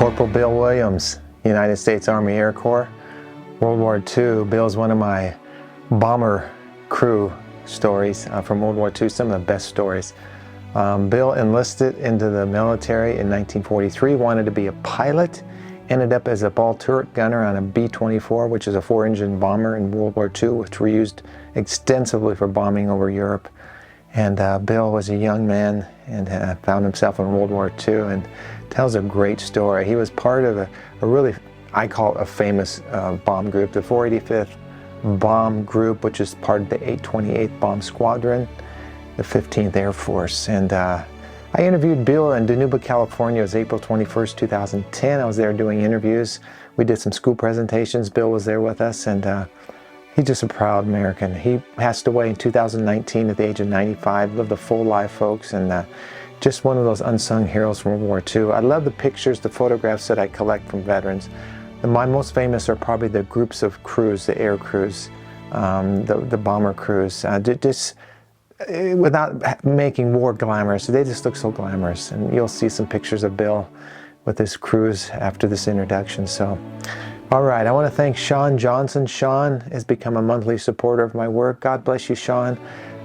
Corporal Bill Williams, United States Army Air Corps, World War II. Bill's one of my bomber crew stories from World War II, some of the best stories. Bill enlisted into the military in 1943, wanted to be a pilot, ended up as a ball turret gunner on a B-24, which is a 4-engine bomber in World War II, which were used extensively for bombing over Europe. And Bill was a young man and found himself in World War II and tells a great story. He was part of a really, I call it a famous bomb group, the 485th Bomb Group, which is part of the 828th Bomb Squadron, the 15th Air Force. And I interviewed Bill in Dinuba, California. It was April 21st, 2010. I was there doing interviews. We did some school presentations. Bill was there with us, and he's just a proud American. He passed away in 2019 at the age of 95, lived a full life, folks, and just one of those unsung heroes from World War II. I love the pictures, the photographs that I collect from veterans. My most famous are probably the groups of crews, the air crews, the bomber crews. Just without making war glamorous, they just look so glamorous. And you'll see some pictures of Bill with his crews after this introduction. So, all right, I want to thank Sean Johnson. Sean has become a monthly supporter of my work. God bless you, Sean.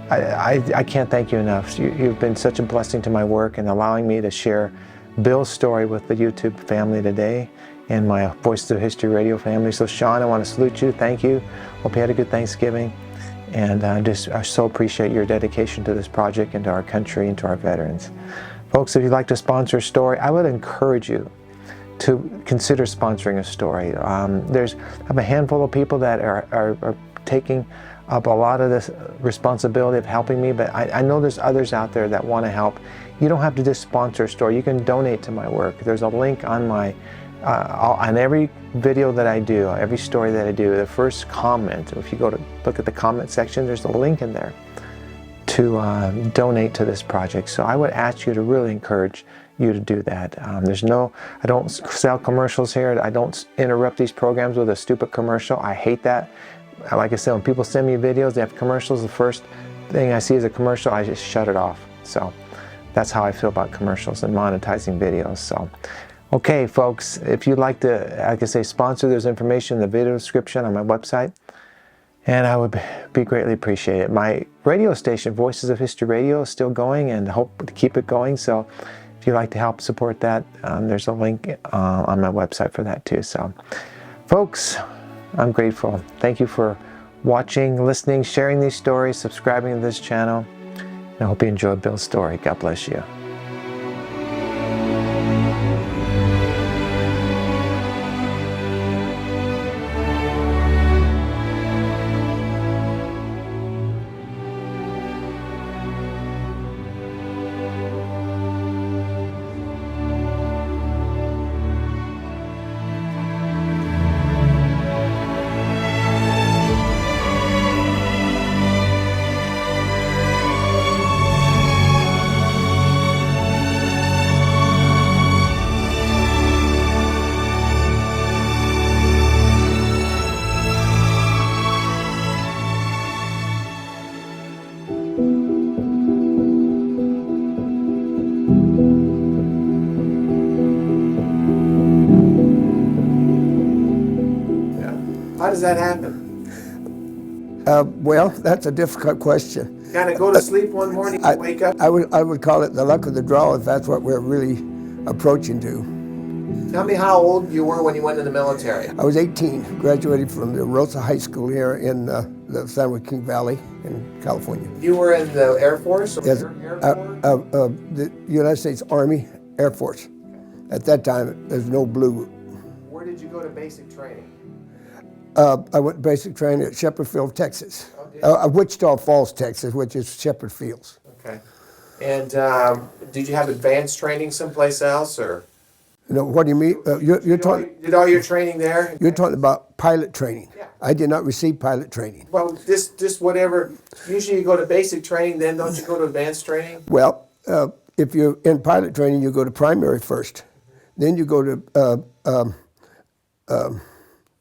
I can't thank you enough. You've been such a blessing to my work and allowing me to share Bill's story with the YouTube family today and my Voices of History radio family. So Sean, I want to salute you. Thank you. Hope you had a good Thanksgiving. And I so appreciate your dedication to this project and to our country and to our veterans. Folks, if you'd like to sponsor a story, I would encourage you to consider sponsoring a story. I have a handful of people that are taking up a lot of this responsibility of helping me, but I know there's others out there that want to help. You don't have to just sponsor a story. You can donate to my work. There's a link on my on every video that I do, every story that I do, the first comment, if you go to look at the comment section, there's a link in there to donate to this project. So I would ask you to really encourage you to do that. I don't sell commercials here. I don't interrupt these programs with a stupid commercial. I hate that. Like I said, when people send me videos, they have commercials, the first thing I see is a commercial, I just shut it off. So that's how I feel about commercials and monetizing videos. So, okay, folks, if you'd like to, like I say, sponsor, there's information in the video description on my website, and I would be greatly appreciated. My radio station, Voices of History Radio, is still going, and I hope to keep it going. So if you'd like to help support that, there's a link on my website for that too. So, folks, I'm grateful. Thank you for watching, listening, sharing these stories, subscribing to this channel. And I hope you enjoyed Bill's story. God bless you. How does that happen? Well, that's a difficult question. Kind of go to sleep one morning and wake up? I would call it the luck of the draw, if that's what we're really approaching to. Tell me how old you were when you went in the military. I was 18, graduated from the Rosa High School here in the San Joaquin Valley in California. You were in the Air Force? Or yes, Air Force? The United States Army Air Force. At that time, there's no blue. Where did you go to basic training? I went basic training at Shepherd Field, Texas. Wichita Falls, Texas, which is Shepherd Fields. Okay. And did you have advanced training someplace else, or? No, what do you mean? You're talking. Did all your training there? You're talking about pilot training. Yeah. I did not receive pilot training. Well, just whatever. Usually you go to basic training, then don't you go to advanced training? Well, if you're in pilot training, you go to primary first. Then you go to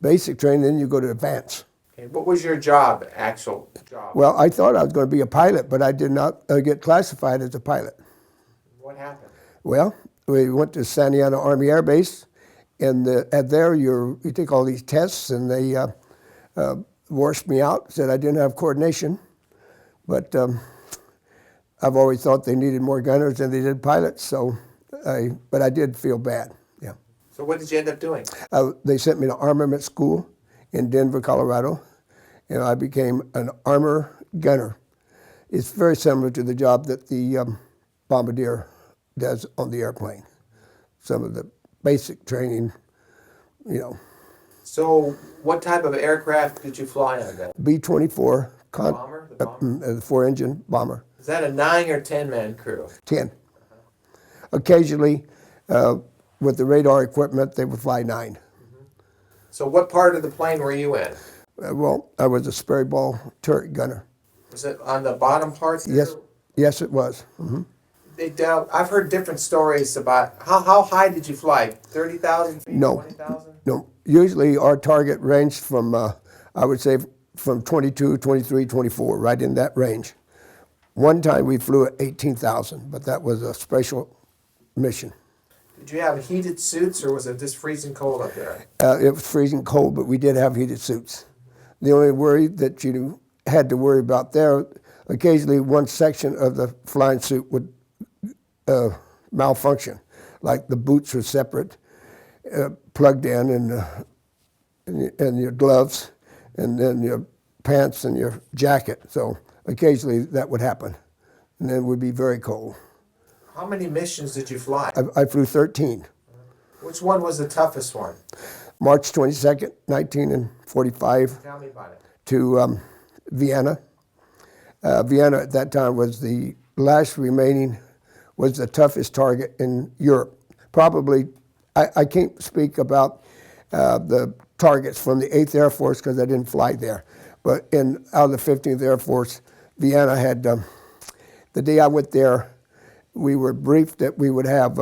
basic training, then you go to advanced. Okay. What was your job, actual job? Well, I thought I was going to be a pilot, but I did not get classified as a pilot. What happened? Well, we went to Santa Ana Army Air Base, And there you take all these tests, and they washed me out, said I didn't have coordination. But I've always thought they needed more gunners than they did pilots, but I did feel bad, yeah. So what did you end up doing? They sent me to armament school in Denver, Colorado, and I became an armor gunner. It's very similar to the job that the bombardier does on the airplane. Some of the basic training, you know. So what type of aircraft did you fly on then? B-24, Bomber? The bomber? the 4-engine bomber. Is that a 9 or 10-man crew? 10. Occasionally, with the radar equipment, they would fly 9. So what part of the plane were you in? Well, I was a Sperry ball turret gunner. Was it on the bottom part there? Yes, it was. Mm-hmm. I've heard different stories about how high did you fly? 30,000 feet? No. 20,000? No. Usually our target ranged from, I would say, from 22, 23, 24, right in that range. One time we flew at 18,000, but that was a special mission. Did you have heated suits, or was it just freezing cold up there? It was freezing cold, but we did have heated suits. The only worry that you had to worry about there, occasionally one section of the flying suit would malfunction, like the boots were separate, plugged in, and your gloves, and then your pants and your jacket. So occasionally that would happen, and then it would be very cold. How many missions did you fly? I flew 13. Which one was the toughest one? March 22nd, 1945. Tell me about it. To Vienna. Vienna at that time was the last remaining, was the toughest target in Europe. Probably, I can't speak about the targets from the 8th Air Force because I didn't fly there. But out of the 15th Air Force, Vienna had, the day I went there, we were briefed that we would have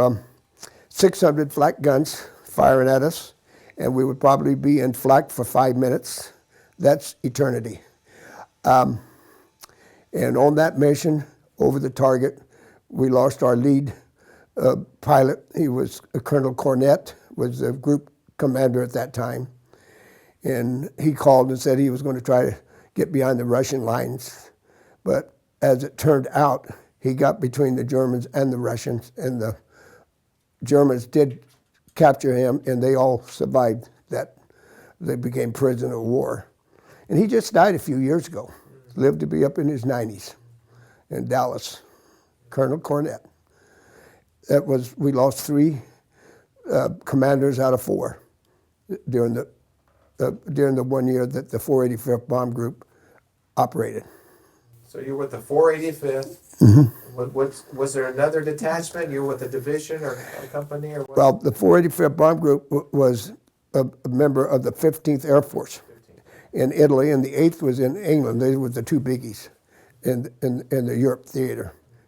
600 flak guns firing at us, and we would probably be in flak for 5 minutes. That's eternity. And on that mission, over the target, we lost our lead pilot. He was Colonel Cornett, was the group commander at that time. And he called and said he was going to try to get behind the Russian lines. But as it turned out, he got between the Germans and the Russians, and the Germans did capture him, and they all survived that. They became prisoner of war. And he just died a few years ago. Lived to be up in his 90s in Dallas, Colonel Cornett. We lost 3 commanders out of 4 during the 1 year that the 485th Bomb Group operated. So you're with the 485th. Mm-hmm. Was there another detachment? You were with a division or a company or what? Well, the 485th Bomb Group was a member of the 15th Air Force in Italy, and the 8th was in England. They were the 2 biggies in the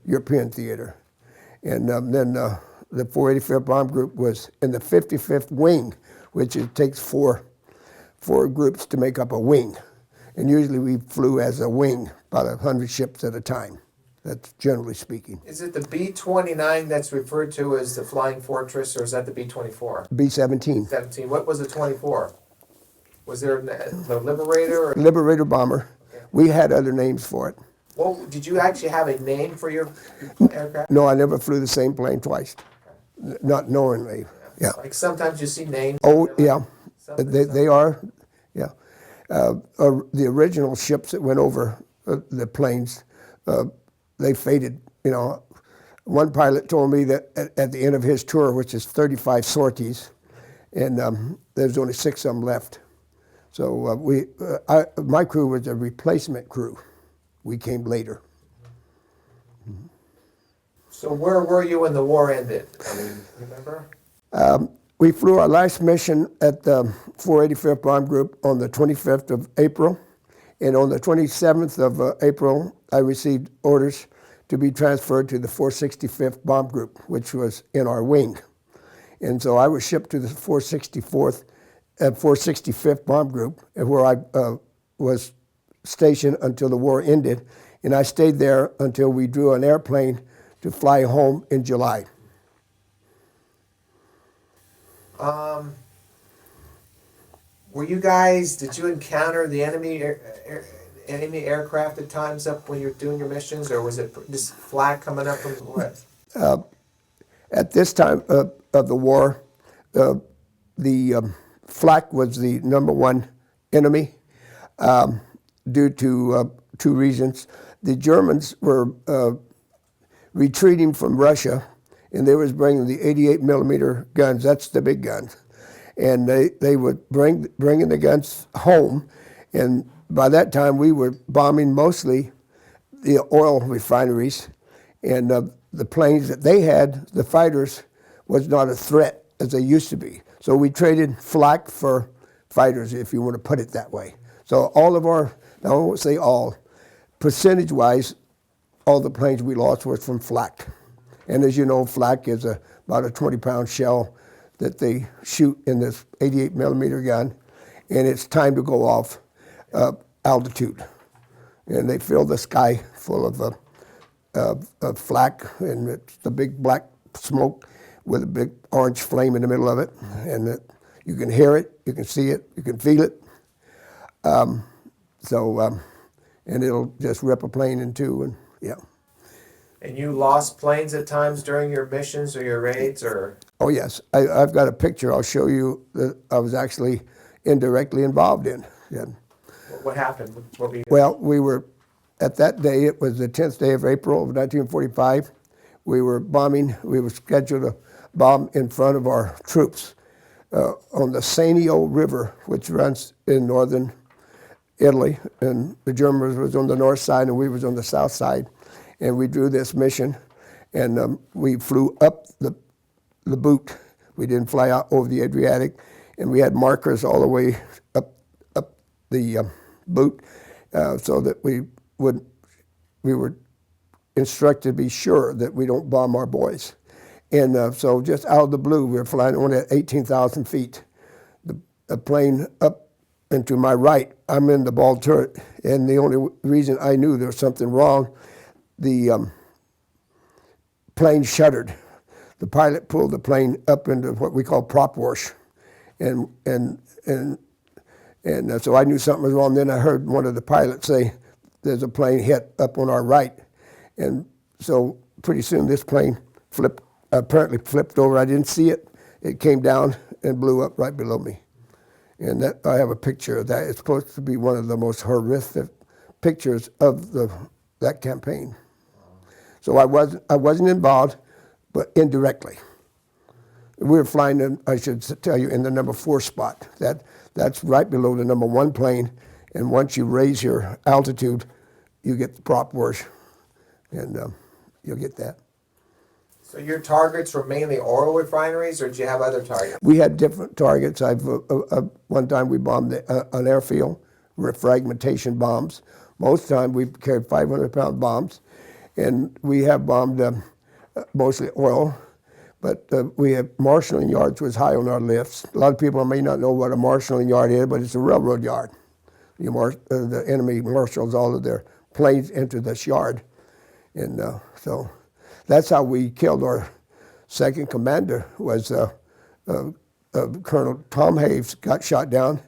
European theater. And then the 485th Bomb Group was in the 55th Wing, which it takes 4 groups to make up a wing. And usually we flew as a wing, about 100 ships at a time. That's generally speaking. Is it the B-29 that's referred to as the Flying Fortress, or is that the B-24? B-17. 17. What was the 24? Was there the Liberator? Or? Liberator bomber. Okay. We had other names for it. Well, did you actually have a name for your aircraft? No, I never flew the same plane twice. Okay. Not knowingly. Yeah. Like sometimes you see names. Oh, yeah. They are, yeah. The original ships that went over the planes, they faded. You know, one pilot told me that at the end of his tour, which is 35 sorties, and there's only 6 of them left. So my crew was a replacement crew. We came later. So where were you when the war ended? I mean, remember? We flew our last mission at the 485th Bomb Group on the 25th of April. And on the 27th of April, I received orders to be transferred to the 465th Bomb Group, which was in our wing. And so I was shipped to the 465th Bomb Group, where I was stationed until the war ended. And I stayed there until we drew an airplane to fly home in July. Were you guys? Did you encounter the enemy aircraft at times up when you're doing your missions, or was it just flak coming up from what? At this time of the war, the flak was the number one enemy due to two reasons. The Germans were retreating from Russia, and they was bringing the 88 millimeter guns. That's the big guns, and they would bringing the guns home, and by that time we were bombing mostly the oil refineries, and the planes that they had, the fighters, was not a threat as they used to be. So we traded flak for fighters, if you want to put it that way. So all of our, I won't say all, percentage-wise, all the planes we lost were from flak. And as you know, flak is about a 20-pound shell that they shoot in this 88 millimeter gun, and it's time to go off altitude. And they fill the sky full of flak, and it's the big black smoke with a big orange flame in the middle of it, and you can hear it, you can see it, you can feel it. And it'll just rip a plane in two, and yeah. And you lost planes at times during your missions or your raids, or? Oh yes, I've got a picture I'll show you that I was actually indirectly involved in. Yeah. What happened? What were you? Well, we were, at that day, it was the 10th day of April of 1945. We were bombing, we were scheduled to bomb in front of our troops on the Sanio River, which runs in northern Italy, and the Germans was on the north side and we was on the south side. And we drew this mission, and we flew up the boot. We didn't fly out over the Adriatic, and we had markers all the way up the boot, so that we were instructed to be sure that we don't bomb our boys. And so just out of the blue, we were flying only at 18,000 feet. The plane up and to my right, I'm in the ball turret, and the only reason I knew there was something wrong, the plane shuddered. The pilot pulled the plane up into what we call prop wash, and so I knew something was wrong. Then I heard one of the pilots say, "There's a plane hit up on our right," and so pretty soon this plane apparently flipped over. I didn't see it. It came down and blew up right below me, and I have a picture of that. It's supposed to be one of the most horrific pictures of that campaign. So I wasn't involved, but indirectly. We were flying in, I should tell you, in the number 4 spot. That's right below the number 1 plane, and once you raise your altitude, you get the prop wash, and you'll get that. So your targets were mainly oil refineries, or did you have other targets? We had different targets. One time we bombed an airfield, fragmentation bombs. Most of the time we carried 500-pound bombs, and we have bombed mostly oil, but we have marshalling yards was high on our lists. A lot of people may not know what a marshalling yard is, but it's a railroad yard. The enemy marshals all of their planes into this yard, and so that's how we killed our second commander. Was Colonel Tom Haves got shot down,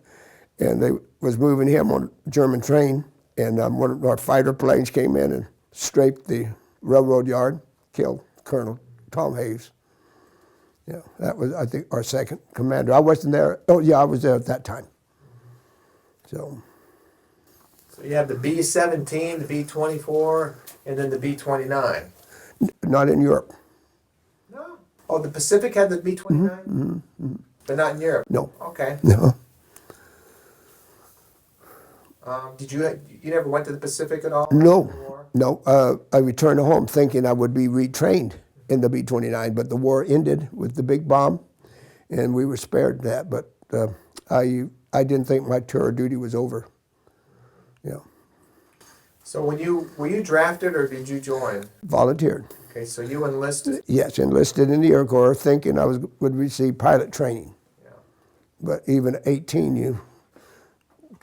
and they was moving him on a German train, and one of our fighter planes came in and strafed the railroad yard, killed Colonel Tom Haves. Yeah, that was, I think, our second commander. I wasn't there. Oh, yeah, I was there at that time. So you have the B-17, the B-24, and then the B-29. Not in Europe. No. Oh, the Pacific had the B-29? But not in Europe? No. Okay. No. Did you never went to the Pacific at all? No. I returned home thinking I would be retrained in the B-29, but the war ended with the big bomb, and we were spared that. But I didn't think my tour of duty was over. Yeah. So were you drafted or did you join? Volunteered. Okay, so you enlisted? Yes, enlisted in the Air Corps, thinking I would receive pilot training. Yeah. But even at 18,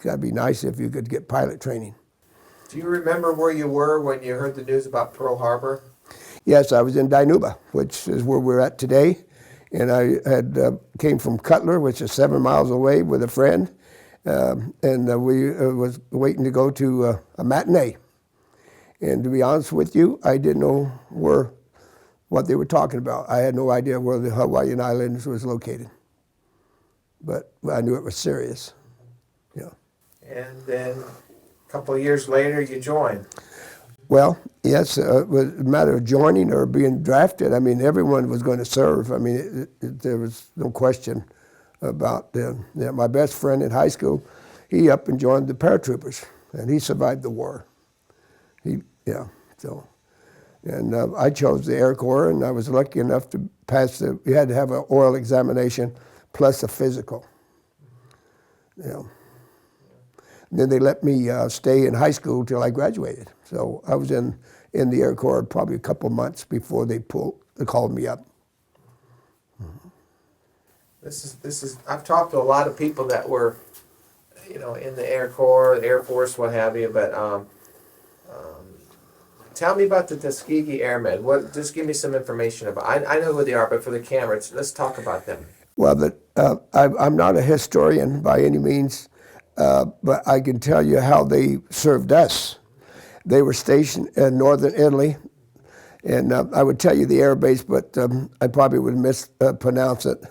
that'd be nice if you could get pilot training. Do you remember where you were when you heard the news about Pearl Harbor? Yes, I was in Dinuba, which is where we're at today, And I had came from Cutler, which is 7 miles away, with a friend, and we was waiting to go to a matinee. And to be honest with you, I didn't know what they were talking about. I had no idea where the Hawaiian Islands was located, but I knew it was serious. Yeah. And then a couple of years later, you joined. Well, yes, it was a matter of joining or being drafted. I mean, everyone was going to serve. I mean, there was no question about my best friend in high school. He up and joined the paratroopers, and he survived the war. And I chose the Air Corps, and I was lucky enough to pass we had to have an oral examination plus a physical. Yeah. And then they let me stay in high school till I graduated. So I was in the Air Corps probably a couple months before they called me up. This is. I've talked to a lot of people that were, in the Air Corps, the Air Force, what have you. But tell me about the Tuskegee Airmen. Just give me some information about. I know who they are, but for the camera, let's talk about them. Well, I'm not a historian by any means, but I can tell you how they served us. They were stationed in northern Italy, and I would tell you the air base, but I probably would mispronounce it.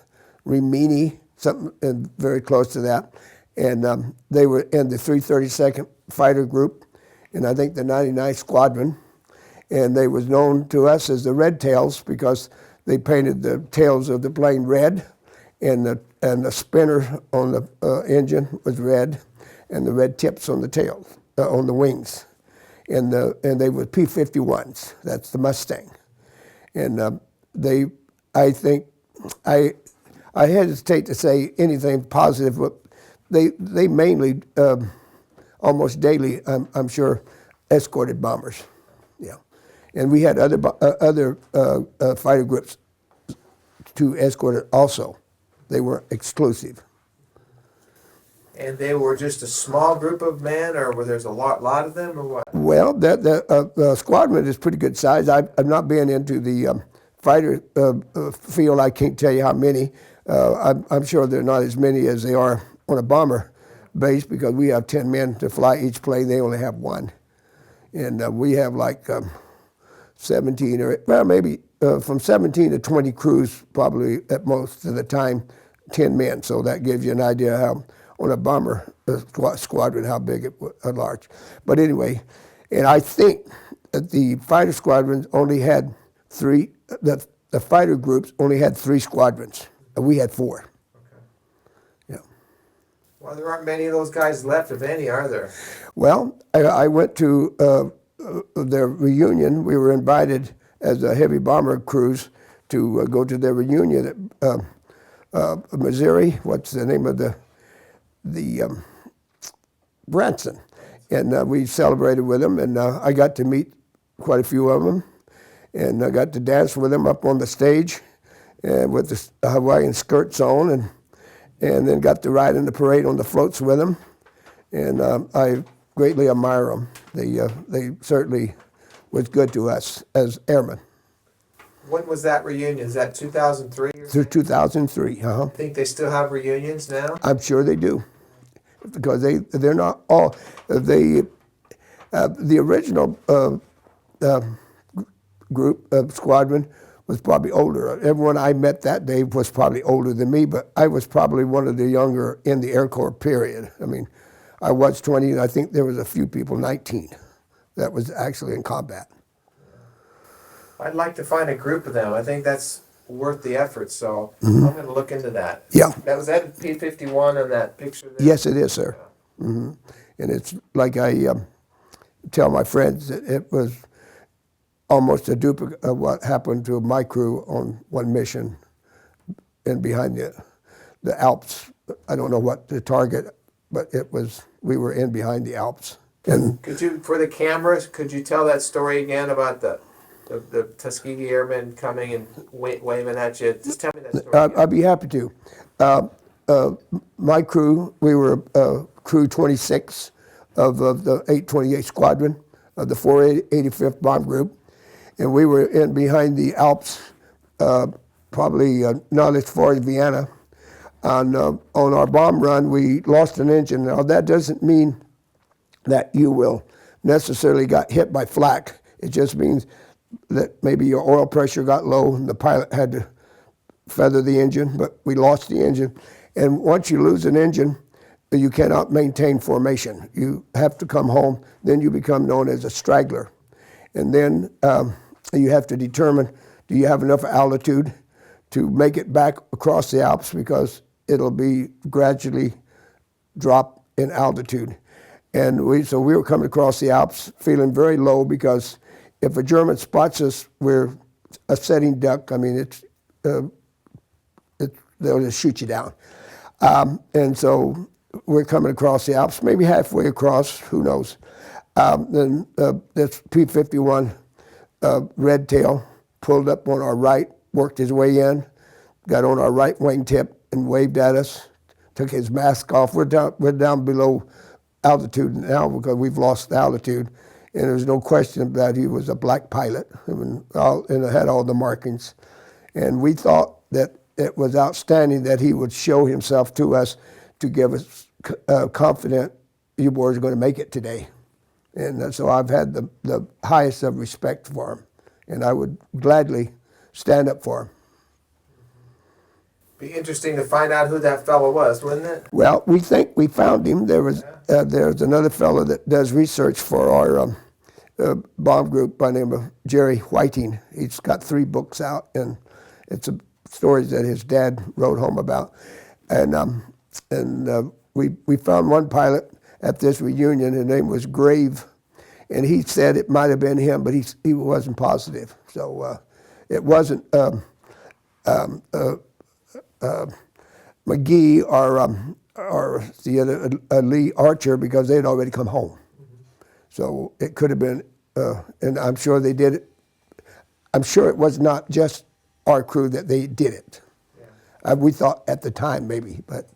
Rimini, something very close to that. And they were in the 332nd Fighter Group, and I think the 99th Squadron. And they was known to us as the Red Tails because they painted the tails of the plane red, and the spinner on the engine was red, and the red tips on the tails, on the wings. And they were P-51s. That's the Mustang. And I think, I hesitate to say anything positive, but they mainly, almost daily, I'm sure, escorted bombers. Yeah. And we had other fighter groups to escort it also. They weren't exclusive. And they were just a small group of men, or were there a lot of them, or what? Well, the squadron is pretty good size. I've not been into the fighter field. I can't tell you how many. I'm sure they're not as many as they are on a bomber base because we have 10 men to fly each plane. They only have one. And we have like 17 or, well, maybe from 17 to 20 crews probably at most of the time, 10 men. So that gives you an idea how, on a bomber squadron, how big it was, large. But anyway, and I think that the fighter squadrons only had three, the fighter groups only had 3 squadrons. And we had 4. Okay. Yeah. Well, there aren't many of those guys left, if any, are there? Well, I went to their reunion. We were invited as a heavy bomber cruise to go to their reunion at Missouri. What's the name of the Branson? And we celebrated with them, and I got to meet quite a few of them, and I got to dance with them up on the stage with the Hawaiian skirts on, and then got to ride in the parade on the floats with them, and I greatly admire them. They certainly was good to us as airmen. When was that reunion? Is that 2003? Through 2003, I think they still have reunions now? I'm sure they do, because they're not all, the original group, squadron, was probably older. Everyone I met that day was probably older than me, but I was probably one of the younger in the Air Corps period. I mean, I was 20, and I think there was a few people, 19, that was actually in combat. I'd like to find a group of them. I think that's worth the effort, so I'm going to look into that. Yeah. Was that P-51 on that picture there? Yes, it is, sir. And it's like I tell my friends that it was almost a duplicate of what happened to my crew on one mission and behind the Alps. I don't know what the target, but we were in behind the Alps. And Could you, for the cameras, could you tell that story again about the Tuskegee Airmen coming and waving at you? Just tell me that story again. I'd be happy to. My crew, we were crew 26 of the 828 Squadron of the 485th Bomb Group, and we were in behind the Alps probably not as far as Vienna. On our bomb run, we lost an engine. Now, that doesn't mean that you will necessarily got hit by flak. It just means that maybe your oil pressure got low and the pilot had to feather the engine, but we lost the engine. And once you lose an engine, you cannot maintain formation. You have to come home, then you become known as a straggler. And then you have to determine, do you have enough altitude to make it back across the Alps, because it'll be gradually drop in altitude. And so we were coming across the Alps feeling very low, because if a German spots us, we're a setting duck. I mean, they'll just shoot you down. And so we're coming across the Alps, maybe halfway across, who knows. Then this P-51 Red Tail pulled up on our right, worked his way in, got on our right wingtip and waved at us, took his mask off. We're down below altitude now because we've lost altitude, and there's no question that he was a black pilot, and had all the markings. And we thought that it was outstanding that he would show himself to us to give us confident you boys are going to make it today. And so I've had the highest of respect for him, and I would gladly stand up for him. Be interesting to find out who that fellow was, wouldn't it? Well, we think we found him. There's another fellow that does research for our bomb group by the name of Jerry Whiting. He's got 3 books out, and it's stories that his dad wrote home about. And we found one pilot at this reunion. His name was Grave, and he said it might have been him, but he wasn't positive. So it wasn't McGee or the other Lee Archer, because they had already come home. So it could have been, and I'm sure they did it. I'm sure it was not just our crew that they did it. Yeah. We thought at the time maybe, but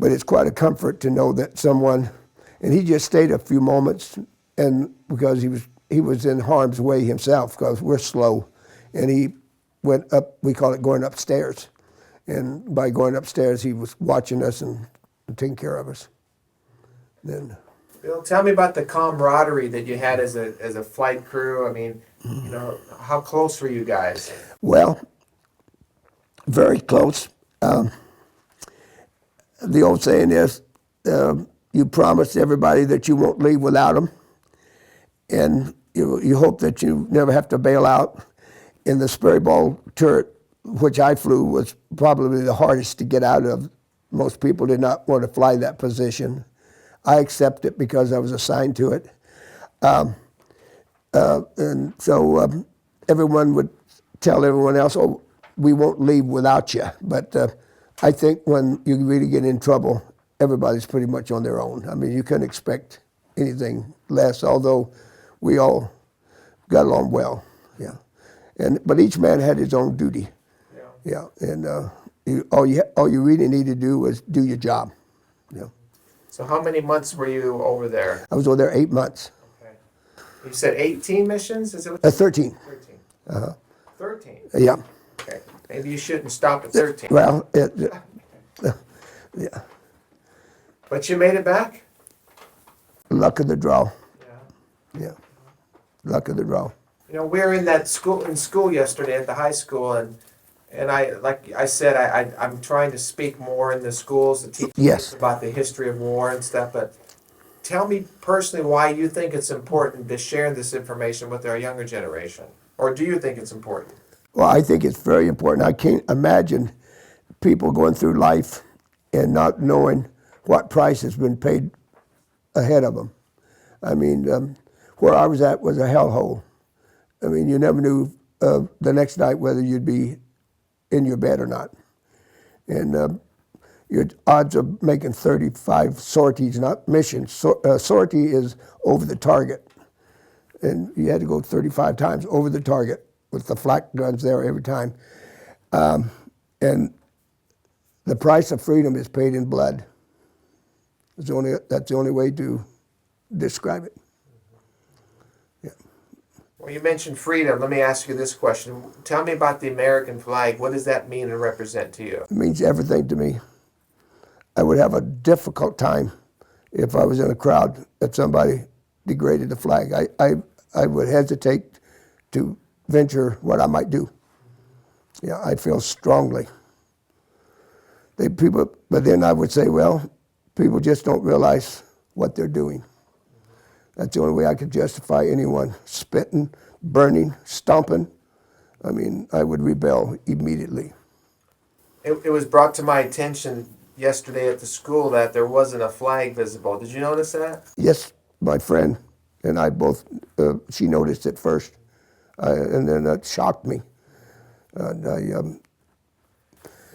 it's quite a comfort to know that someone, and he just stayed a few moments, and because he was in harm's way himself, because we're slow, and he went up, we call it going upstairs. And by going upstairs, he was watching us and taking care of us. Then, Bill, tell me about the camaraderie that you had as a flight crew. I mean, how close were you guys? Well, very close. The old saying is, you promise everybody that you won't leave without them, and you hope that you never have to bail out. In the Sperry Ball turret, which I flew, was probably the hardest to get out of. Most people did not want to fly that position. I accept it because I was assigned to it. And so everyone would tell everyone else, oh, we won't leave without you. But I think when you really get in trouble, everybody's pretty much on their own. I mean, you couldn't expect anything less, although we all got along well, yeah. But each man had his own duty, yeah. And all you really need to do was do your job, yeah. So how many months were you over there? I was over there 8 months. Okay. You said 18 missions? Is it? 13. 13. 13? Yeah. Okay. Maybe you shouldn't stop at 13. Well, yeah. But you made it back? Luck of the draw. Yeah. Luck of the draw. We were in school yesterday at the high school, and like I said, I'm trying to speak more in the schools to teach Yes. about the history of war and stuff. But tell me personally why you think it's important to share this information with our younger generation, or do you think it's important? Well, I think it's very important. I can't imagine people going through life and not knowing what price has been paid ahead of them. I mean, where I was at was a hellhole. I mean, you never knew the next night whether you'd be in your bed or not. And your odds of making 35 sorties, not missions. Sortie is over the target. And you had to go 35 times over the target with the flak guns there every time. And the price of freedom is paid in blood. That's the only way to describe it. Yeah. Well, you mentioned freedom. Let me ask you this question. Tell me about the American flag. What does that mean and represent to you? It means everything to me. I would have a difficult time if I was in a crowd if somebody degraded the flag. I would hesitate to venture what I might do. Yeah, I feel strongly. But then I would say, well, people just don't realize what they're doing. That's the only way I could justify anyone spitting, burning, stomping. I mean, I would rebel immediately. It was brought to my attention yesterday at the school that there wasn't a flag visible. Did you notice that? Yes, my friend and I both, she noticed it first, and then that shocked me. And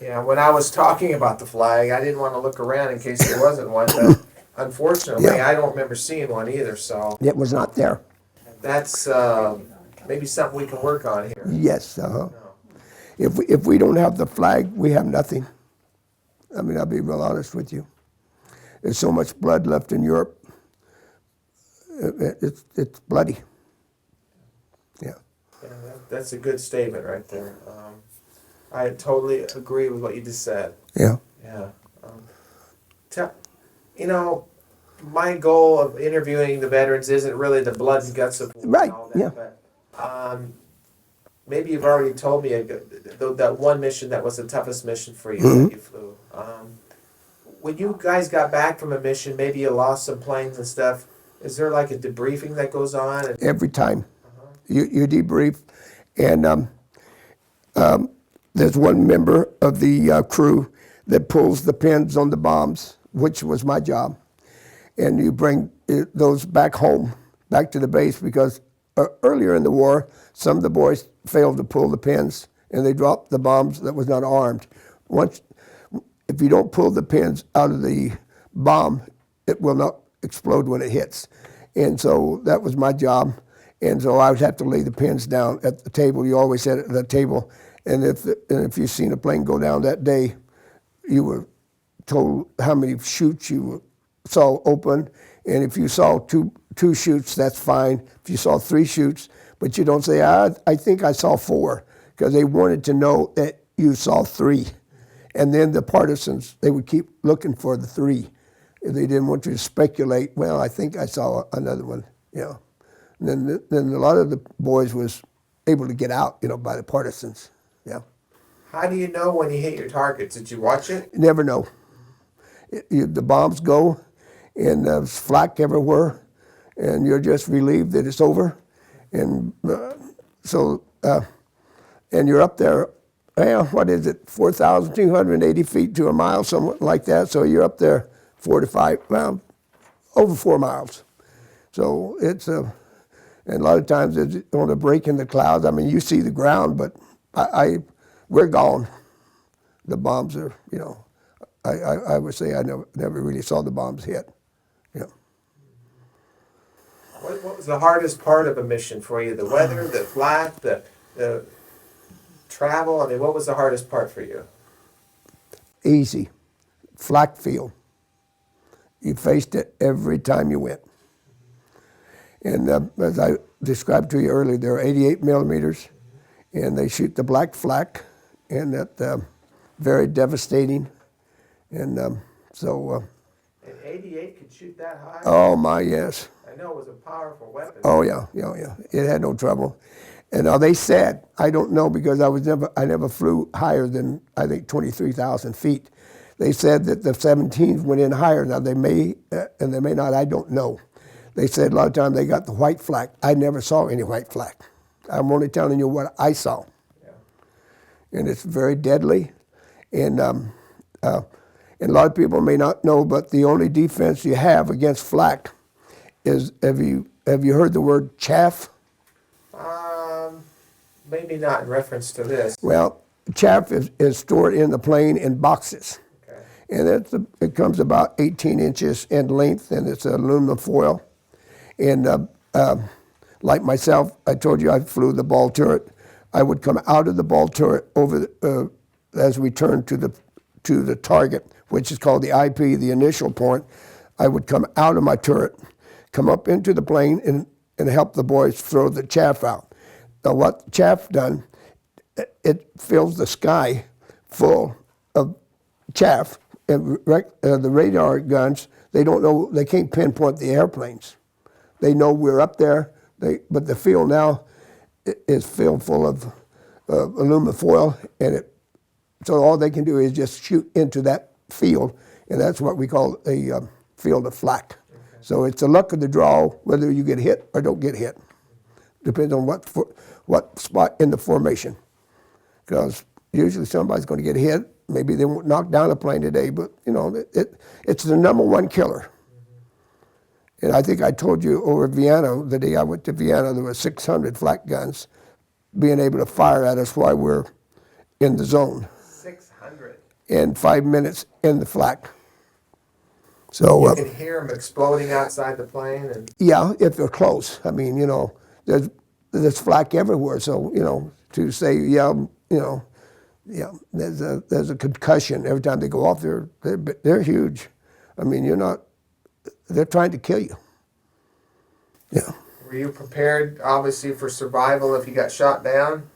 Yeah, when I was talking about the flag, I didn't want to look around in case there wasn't one, but unfortunately, Yeah. I don't remember seeing one either, so it was not there. that's maybe something we can work on here. Yes, If we don't have the flag, we have nothing. I mean, I'll be real honest with you. There's so much blood left in Europe. It's bloody. Yeah. Yeah, that's a good statement right there. I totally agree with what you just said. Yeah. Yeah. You know, my goal of interviewing the veterans isn't really the blood and guts of war Right, and all that, yeah. but maybe you've already told me that one mission that was the toughest mission for you that you flew. When you guys got back from a mission, maybe you lost some planes and stuff. Is there like a debriefing that goes on? And, Every time. You debrief, and there's one member of the crew that pulls the pins on the bombs, which was my job. And you bring those back home, back to the base, because earlier in the war, some of the boys failed to pull the pins, and they dropped the bombs that was not armed. If you don't pull the pins out of the bomb, it will not explode when it hits. And so that was my job. And so I would have to lay the pins down at the table. You always had it at the table. And if you seen a plane go down that day, you were told how many chutes you saw open. And if you saw two chutes, that's fine. If you saw 3 chutes, but you don't say, I think I saw 4, because they wanted to know that you saw 3. And then the partisans, they would keep looking for the 3. They didn't want you to speculate, well, I think I saw another one, you know. And then a lot of the boys was able to get out, you know, by the partisans, yeah. how do you know when you hit your targets? Did you watch it? You never know. The bombs go, and there's flak everywhere, and you're just relieved that it's over. And and you're up there, well, what is it, 4,280 feet to a mile, something like that. So you're up there 4 to 5, well, over 4 miles. So it's and a lot of times it's on a break in the clouds. I mean, you see the ground, but we're gone. The bombs are, you know, I would say I never really saw the bombs hit. Yeah. What was the hardest part of a mission for you? The weather, the flak, the travel? I mean, what was the hardest part for you? Easy. Flak field. You faced it every time you went. And as I described to you earlier, there are 88 millimeters, and they shoot the black flak, and that very devastating. And so. And 88 could shoot that high? Oh my, yes. I know it was a powerful weapon. Oh yeah. It had no trouble. And now they said, I don't know because I never flew higher than I think 23,000 feet. They said that the 17s went in higher. Now they may and they may not. I don't know. They said a lot of times they got the white flak. I never saw any white flak. I'm only telling you what I saw. Yeah. And it's very deadly. And a lot of people may not know, but the only defense you have against flak is, have you heard the word chaff? Maybe not in reference to this. Well, chaff is stored in the plane in boxes. Okay. And it comes about 18 inches in length, and it's aluminum foil. And like myself, I told you I flew the ball turret. I would come out of the ball turret as we turned to the target, which is called the IP, the initial point. I would come out of my turret, come up into the plane, and and help the boys throw the chaff out. Now, what chaff done, it fills the sky full of chaff, and the radar guns, they don't know, they can't pinpoint the airplanes. They know we're up there, but the field now is filled full of aluminum foil, and so all they can do is just shoot into that field, and that's what we call a field of flak. Okay. So it's the luck of the draw whether you get hit or don't get hit. Depends on what spot in the formation. Because usually somebody's going to get hit. Maybe they won't knock down a plane today, but you know it's the #1 killer. And I think I told you over Vienna, the day I went to Vienna, there were 600 flak guns being able to fire at us while we're in the zone. 600? In 5 minutes in the flak. So you can hear them exploding outside the plane? And yeah, if they're close. I mean, you know, there's flak everywhere. So, you know, to say, yeah, you know, yeah, there's a concussion every time they go off. They're huge. I mean, they're trying to kill you. Yeah. Were you prepared, obviously, for survival if you got shot down?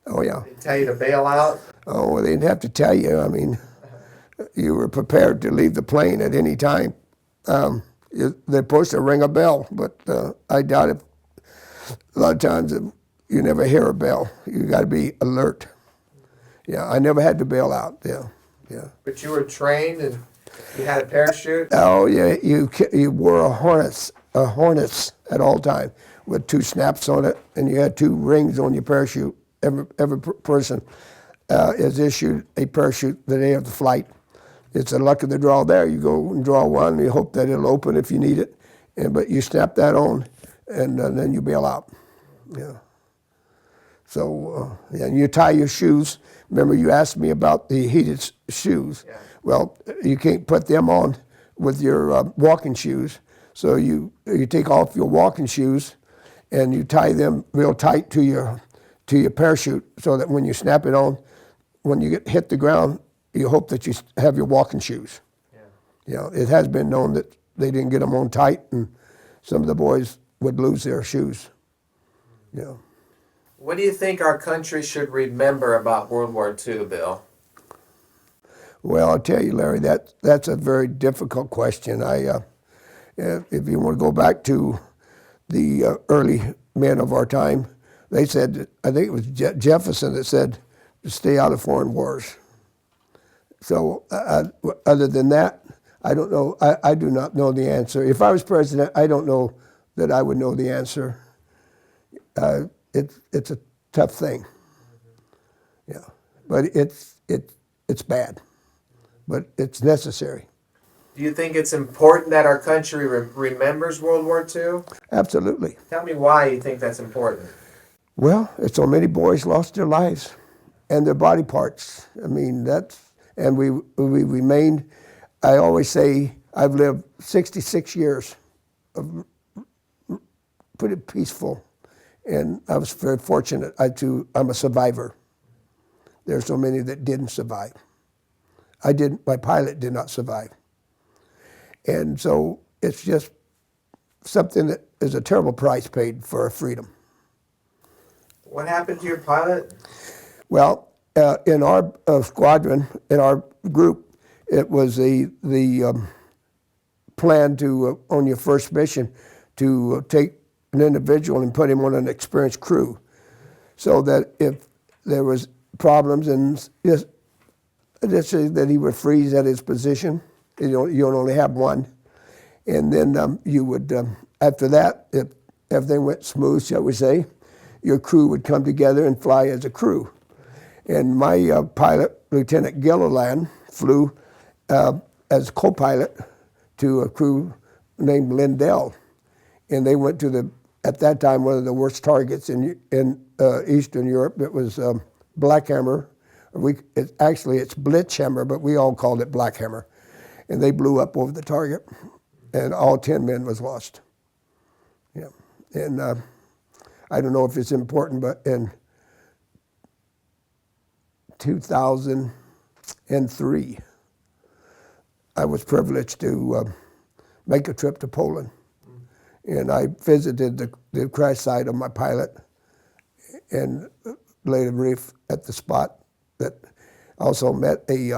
Oh, yeah. Did they tell you to bail out? Oh, well, they didn't have to tell you. I mean, you were prepared to leave the plane at any time. They're supposed to ring a bell, but I doubt it. A lot of times you never hear a bell. You got to be alert. Yeah, I never had to bail out. Yeah, yeah. But you were trained and you had a parachute? Oh yeah, you wore a harness at all time with 2 snaps on it, and you had 2 rings on your parachute. Every person is issued a parachute the day of the flight. It's a luck of the draw there. You go and draw one, and you hope that it'll open if you need it, but you snap that on, and then you bail out. Yeah. So yeah, and you tie your shoes. Remember, you asked me about the heated shoes. Yeah. Well, you can't put them on with your walking shoes. So you take off your walking shoes, and you tie them real tight to your parachute, so that when you snap it on, when you hit the ground, you hope that you have your walking shoes. Yeah. You know, it has been known that they didn't get them on tight, and some of the boys would lose their shoes. Yeah. What do you think our country should remember about World War II, Bill? Well, I'll tell you, Larry, that's a very difficult question. If you want to go back to the early men of our time, they said, I think it was Jefferson that said, stay out of foreign wars. So other than that, I don't know. I do not know the answer. If I was president, I don't know that I would know the answer. It's a tough thing. Yeah, but it's bad, but it's necessary. Do you think it's important that our country remembers World War II? Absolutely. Tell me why you think that's important. Well, so many boys lost their lives and their body parts. I mean, and we remained, I always say, I've lived 66 years of pretty peaceful, and I was very fortunate. I'm a survivor. There are so many that didn't survive. My pilot did not survive. And so it's just something that is a terrible price paid for our freedom. What happened to your pilot? Well, in our squadron, in our group, it was the plan to, on your first mission, to take an individual and put him on an experienced crew, so that if there was problems, and just say that he would freeze at his position. You only have one, and then you would, after that, if everything went smooth, shall we say, your crew would come together and fly as a crew. And my pilot, Lieutenant Gilliland, flew as co-pilot to a crew named Lindell, and they went to at that time, one of the worst targets in Eastern Europe. It was Blackhammer. Actually, it's Blitzhammer, but we all called it Blackhammer. And they blew up over the target, and all 10 men was lost. Yeah, and I don't know if it's important, but in 2003, I was privileged to make a trip to Poland. and I visited the crash site of my pilot and laid a brief at the spot. That also met a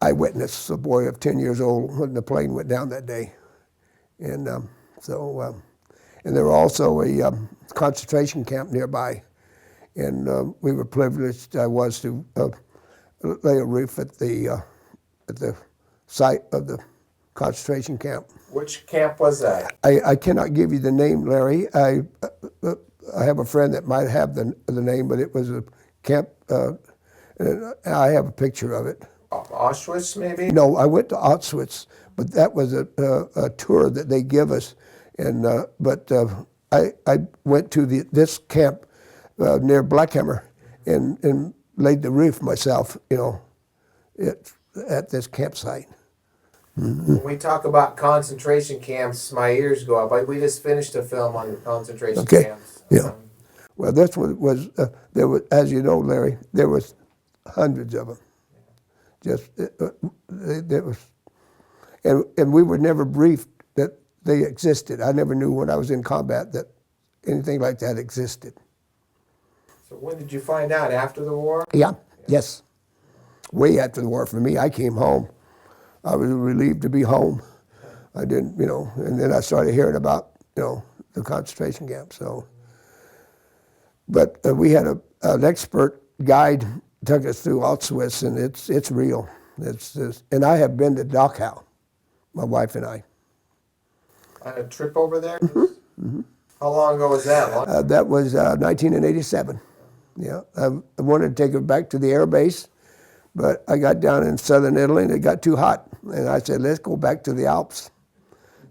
eyewitness, a boy of 10 years old when the plane went down that day. And and there was also a concentration camp nearby. And we were privileged, I was, to lay a roof at the site of the concentration camp. Which camp was that? I cannot give you the name, Larry. I have a friend that might have the name, but it was a camp, and I have a picture of it. Auschwitz, maybe? No, I went to Auschwitz, but that was a tour that they give us. And I went to this camp near Blackhammer and laid the roof myself, at this campsite. When we talk about concentration camps, my ears go up. We just finished a film on concentration camps. Yeah. Well, this one was, there was, as you know, Larry, there was hundreds of them. There was, and we were never briefed that they existed. I never knew when I was in combat that anything like that existed. So when did you find out? After the war? Yeah. Yes. Way after the war for me. I came home. I was relieved to be home. I didn't, and then I started hearing about, the concentration camp. So, but we had an expert guide took us through Auschwitz, and it's real. And I have been to Dachau, my wife and I. On a trip over there? Mm-hmm. How long ago was that? That was 1987. Yeah, I wanted to take her back to the air base, but I got down in southern Italy and it got too hot. And I said, let's go back to the Alps.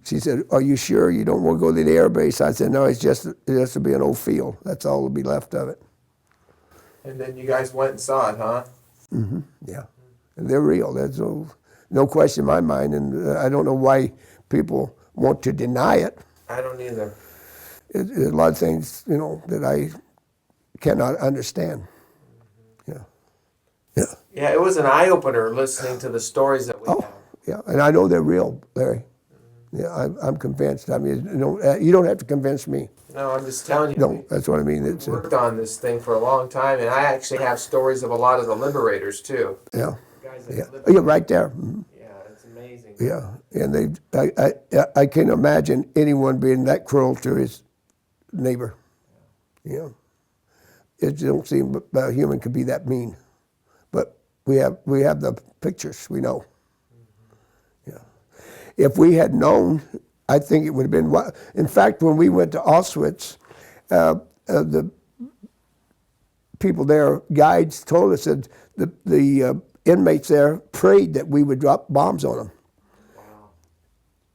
She said, are you sure you don't want to go to the air base? I said, no, it just to be an old field. That's all that'll be left of it. And then you guys went and saw it, huh? Mm-hmm. Yeah, and they're real. There's no question in my mind, and I don't know why people want to deny it. I don't either. There's a lot of things, that I cannot understand. Yeah. Yeah. Yeah, it was an eye-opener listening to the stories that we have. Yeah, and I know they're real, Larry. Yeah, I'm convinced. I mean, you don't have to convince me. No, I'm just telling you. No, that's what I mean. It's worked on this thing for a long time, and I actually have stories of a lot of the liberators too. Yeah. Guys that Yeah, right there. Mm-hmm. Yeah, it's amazing. Yeah, and I can't imagine anyone being that cruel to his neighbor. Yeah, it don't seem a human could be that mean, but we have the pictures. We know. Yeah, if we had known, I think it would have been. In fact, when we went to Auschwitz, the people there, guides, told us that the inmates there prayed that we would drop bombs on them. Wow.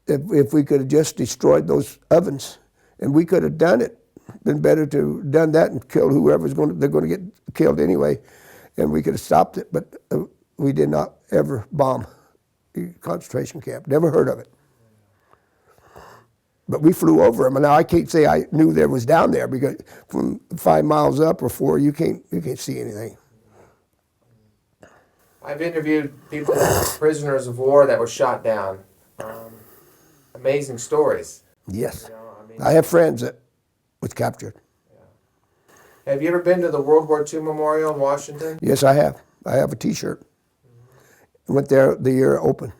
If we could have just destroyed those ovens, and we could have done it. Been better to have done that and killed whoever's they're going to get killed anyway, and we could have stopped it. But we did not ever bomb the concentration camp. Never heard of it. But we flew over them, and now I can't say I knew there was down there because from 5 miles up or 4, you can't see anything. I've interviewed people that were prisoners of war that were shot down. Amazing stories. Yes, I have friends that was captured. Yeah. Have you ever been to the World War II Memorial in Washington? Yes, I have. I have a T-shirt. I went there the year it opened.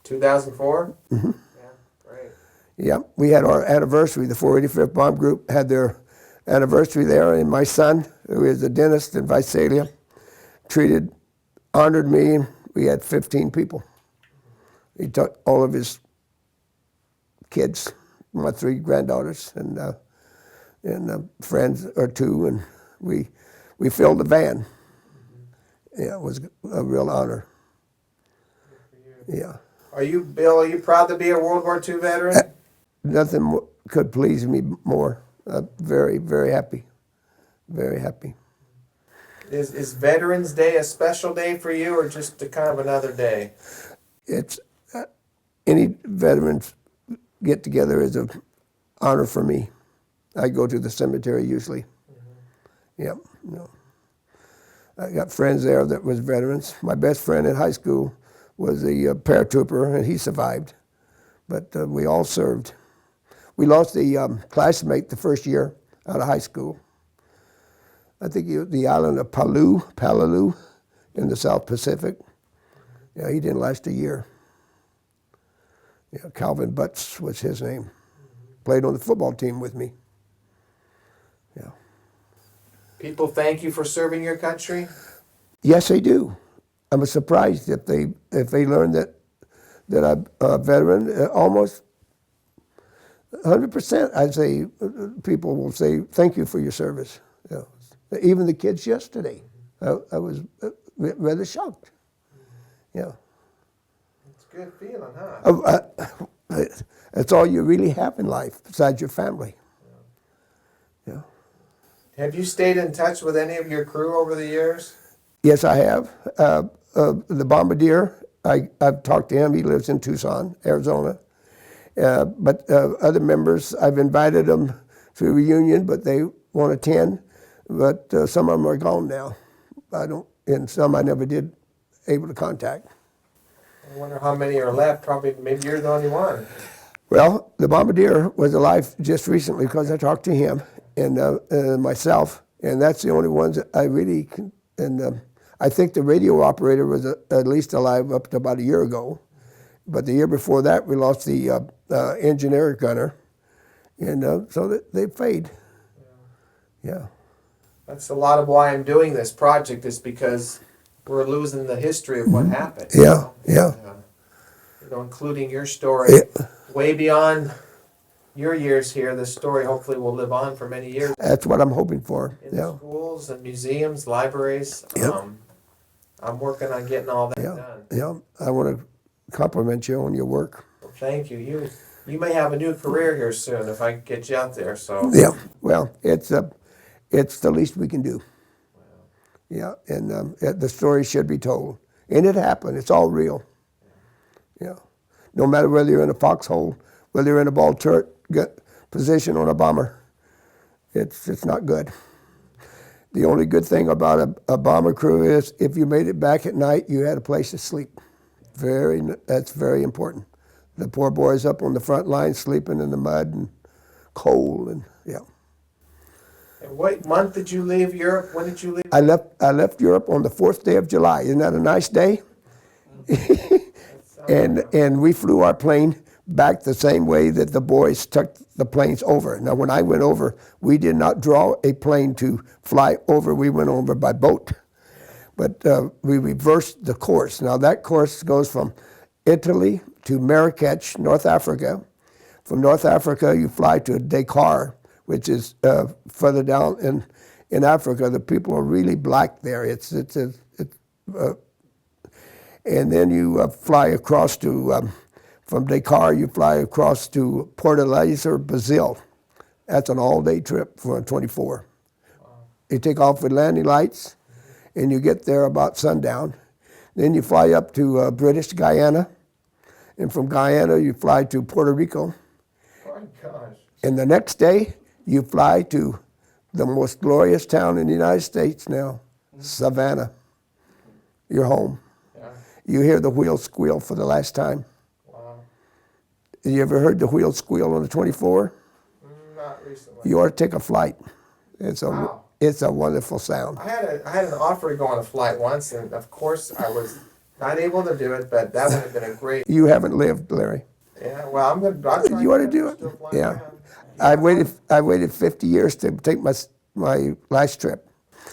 2004? Mm-hmm. Yeah, great. Yeah, we had our anniversary. The 485th Bomb Group had their anniversary there, and my son, who is a dentist in Visalia, honored me. We had 15 people. He took all of his kids, my 3 granddaughters, and friends or 2, and we filled the van. Yeah, it was a real honor. Yeah. Bill, are you proud to be a World War II veteran? Nothing could please me more. Very, very happy. Very happy. Is Veterans Day a special day for you, or just a kind of another day? It's any veterans get together is an honor for me. I go to the cemetery usually. Mm-hmm. Yep. No. I got friends there that was veterans. My best friend in high school was a paratrooper, and he survived. But we all served. We lost the classmate the first year out of high school. I think the island of Palau in the South Pacific. Yeah, he didn't last a year. Yeah, Calvin Butts was his name. Played on the football team with me. Yeah. People thank you for serving your country? Yes, they do. I'm surprised if they learn that I'm a veteran. Almost 100%, I'd say people will say thank you for your service. Yeah. Even the kids yesterday, I was rather shocked. Yeah. It's a good feeling, huh? That's all you really have in life besides your family. Yeah. Have you stayed in touch with any of your crew over the years? Yes, I have. The Bombardier, I've talked to him. He lives in Tucson, Arizona. But other members, I've invited them to a reunion, but they won't attend. But some of them are gone now. And some I never did able to contact. I wonder how many are left. Probably, maybe you're the only one. Well, the Bombardier was alive just recently because I talked to him and myself, and that's the only ones that I really can. And I think the radio operator was at least alive up to about a year ago. But the year before that, we lost the engineer gunner, and so they fade. Yeah. That's a lot of why I'm doing this project, is because we're losing the history of what happened. Yeah, yeah. Including your story, way beyond your years here. The story hopefully will live on for many years. That's what I'm hoping for. In schools and museums, libraries. I'm working on getting all that done. Yeah, I want to compliment you on your work. Well, thank you. You may have a new career here soon if I can get you out there. So yeah, well, it's the least we can do. Yeah, and the story should be told, and it happened. It's all real. Yeah, no matter whether you're in a foxhole, whether you're in a ball turret position on a bomber, it's not good. The only good thing about a bomber crew is if you made it back at night, you had a place to sleep. That's very important. The poor boys up on the front line sleeping in the mud and cold, and yeah. And what month did you leave Europe? When did you leave? I left Europe on the 4th day of July. Isn't that a nice day? and we flew our plane back the same way that the boys took the planes over. Now, when I went over, we did not draw a plane to fly over. We went over by boat. But we reversed the course. Now, that course goes from Italy to Marrakech, North Africa. From North Africa, you fly to Dakar, which is further down in Africa. The people are really black there. And then you fly across to, from Dakar, you fly across to Fortaleza, Brazil. That's an all-day trip for a 24. Wow. You take off with landing lights, and you get there about sundown. Then you fly up to British Guyana, and from Guyana you fly to Puerto Rico. Oh my gosh. And the next day you fly to the most glorious town in the United States now, Savannah. You're home. Yeah. You hear the wheels squeal for the last time. Wow. You ever heard the wheels squeal on the 24? Not recently. You ought to take a flight. It's a wonderful sound. I had an offer to go on a flight once, and of course I was not able to do it, but that would have been a great... You haven't lived, Larry. Yeah, well, I'm going to... You ought to do it. Yeah. I waited 50 years to take my last trip.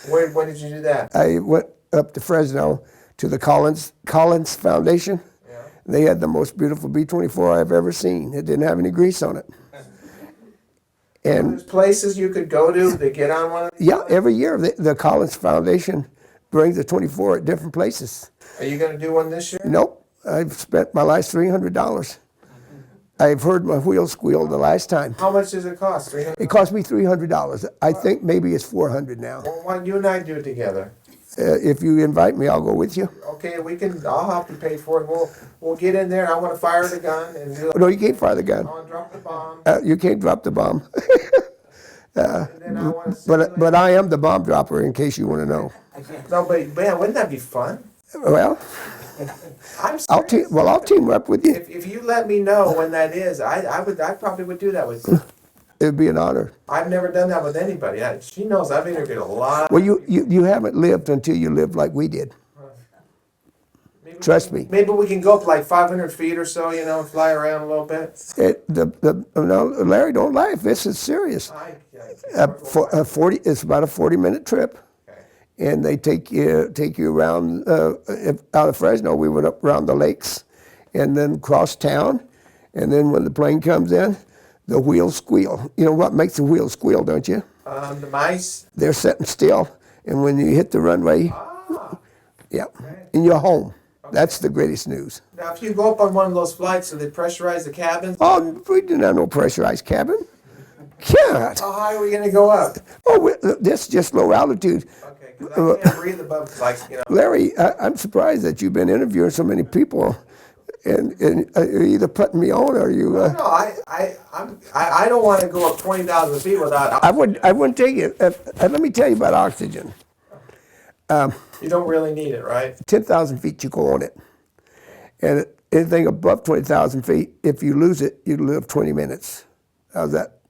When did you do that? I went up to Fresno to the Collins Foundation. Yeah. They had the most beautiful B-24 I've ever seen. It didn't have any grease on it. And there's places you could go to get on one of these? Yeah, every year the Collins Foundation brings the 24 at different places. Are you going to do one this year? Nope. I've spent my last $300. I've heard my wheels squeal the last time. How much does it cost? $300? It cost me $300. I think maybe it's $400 now. Well, why don't you and I do it together? If you invite me, I'll go with you. Okay, I'll help you pay for it. We'll get in there. I want to fire the gun and do. No, you can't fire the gun. I want to drop the bomb. You can't drop the bomb. But I am the bomb dropper, in case you want to know. No, but man, wouldn't that be fun? Well, I'll team up with you. If you let me know when that is, I probably would do that with you. It'd be an honor. I've never done that with anybody. She knows I've interviewed a lot. Well, you haven't lived until you lived like we did. Trust me. Maybe we can go up like 500 feet or so, and fly around a little bit. No, Larry, don't laugh. This is serious. It's about a 40-minute trip, Okay. and they take you around. Out of Fresno, we went up around the lakes, and then cross town, and then when the plane comes in, the wheels squeal. You know what makes the wheels squeal, don't you? The mice. They're sitting still, and when you hit the runway, yeah, and you're home. That's the greatest news. Now, if you go up on one of those flights, do they pressurize the cabin? Oh, we didn't have no pressurized cabin. God. How high are we going to go up? Oh, this is just low altitude. Okay, because I can't breathe above, Larry, I'm surprised that you've been interviewing so many people, and you're either putting me on or you. No, I don't want to go up 20,000 feet without. I wouldn't take it. Let me tell you about oxygen. You don't really need it, right? 10,000 feet, you go on it, and anything above 20,000 feet, if you lose it, you live 20 minutes. How's that?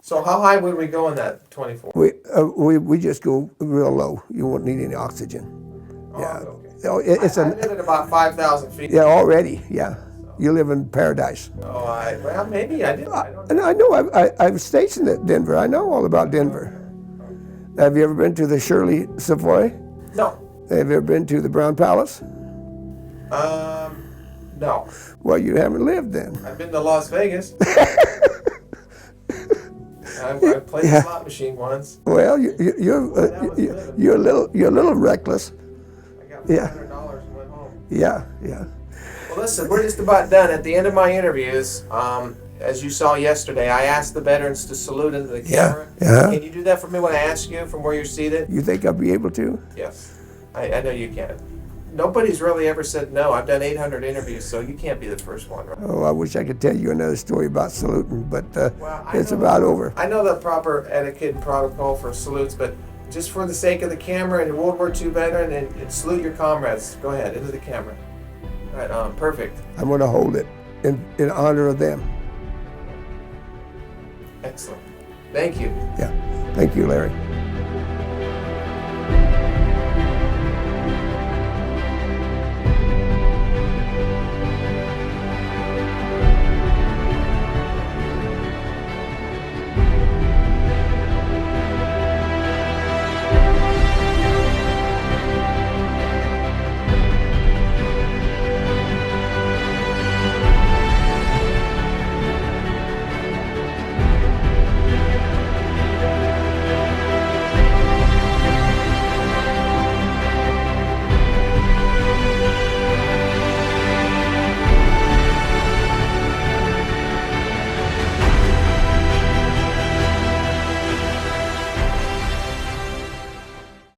So how high would we go in that 24? We just go real low. You won't need any oxygen. Yeah. Okay. I live at about 5,000 feet. Yeah, already. Yeah, you live in paradise. Oh, well, maybe I did. I don't know. And I know I was stationed at Denver. I know all about Denver. Have you ever been to the Shirley Savoy? No. Have you ever been to the Brown Palace? No. Well, you haven't lived then. I've been to Las Vegas. I played the slot machine once. Well, you're a little reckless. I got $500 and went home. Yeah. Well, listen, we're just about done. At the end of my interviews, as you saw yesterday, I asked the veterans to salute into the camera. Yeah. Can you do that for me when I ask you from where you're seated? You think I'll be able to? Yes. I know you can. Nobody's really ever said no. I've done 800 interviews, so you can't be the first one, right? Oh, I wish I could tell you another story about saluting, but Well, it's about over. I know the proper etiquette and protocol for salutes, but just for the sake of the camera and World War II veteran, and salute your comrades. Go ahead, into the camera. Right on, perfect. I'm going to hold it in honor of them. Excellent. Thank you. Yeah. Thank you, Larry.